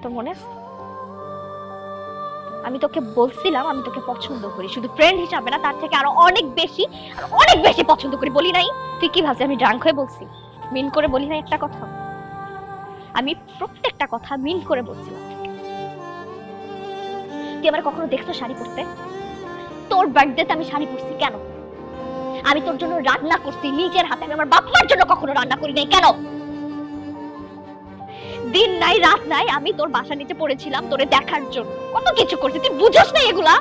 তোর মনে আছে? আমি তোকে বলছিলাম আমি তোকে পছন্দ করি, শুধু ফ্রেন্ড হিসাবে না, তার থেকে আরো অনেক বেশি, অনেক বেশি পছন্দ করি। বলি নাই? তুই কি ভাবছিস আমি ড্রাঙ্ক হয়ে বলছি? মিন করে বলি নাই একটা কথা? আমি প্রত্যেকটা কথা মিন করে বলছিলাম। তুই আমার কখনো দেখছো শাড়ি পরতে? তোর বার্থডেতে আমি শাড়ি পরছি কেন? আমি তোর জন্য রান্না করছি নিজের হাতে, আমি আমার বাপ মার জন্য কখনো রান্না করি নাই কেন? দিন নাই রাত নাই আমি তোর বাসা নিচে পড়েছিলাম তোরে দেখার জন্য, কত কিছু করছি, তুই বুঝছ না এগুলা?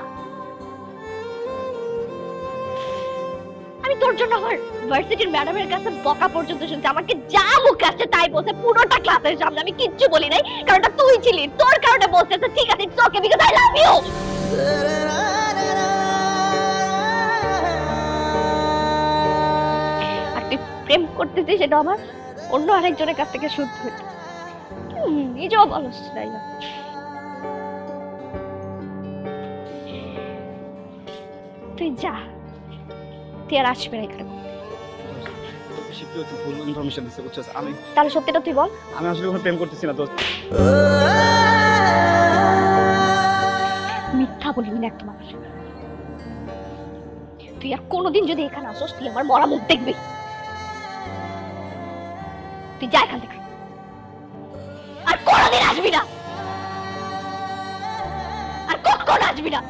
আমি তোর জন্য আমার ভার্সিটির ম্যাডামের কাছে বকা পর্যন্ত শুনছি, আমাকে যা মুখে আসছে তাই বলছে পুরোটা ক্লাসের সামনে, আমি কিচ্ছু বলি নাই, কারণ তুই ছিলি, তোর কারণে বলছে ঠিক আছে it's okay because I love you. আর তুই প্রেম করতেছিস সেটা আমার অন্য আরেকজনের কাছ থেকে শুনতে হচ্ছে, নিজেও বলস তাই না? তুই যা, তুই আর আসবি না এখানে। তাহলে সত্যিটা তুই বল। আমি আসলে কোনো প্রেম করতেছি না দোস্ত। মিথ্যা বলবি না একদম আমার। তুই আর কোনোদিন যদি এখানে আসোস তুই আমার মরা মুখ দেখবি। তুই যা এখান থেকে, আর কোনোদিন আসবি না, আর কখন আসবি না।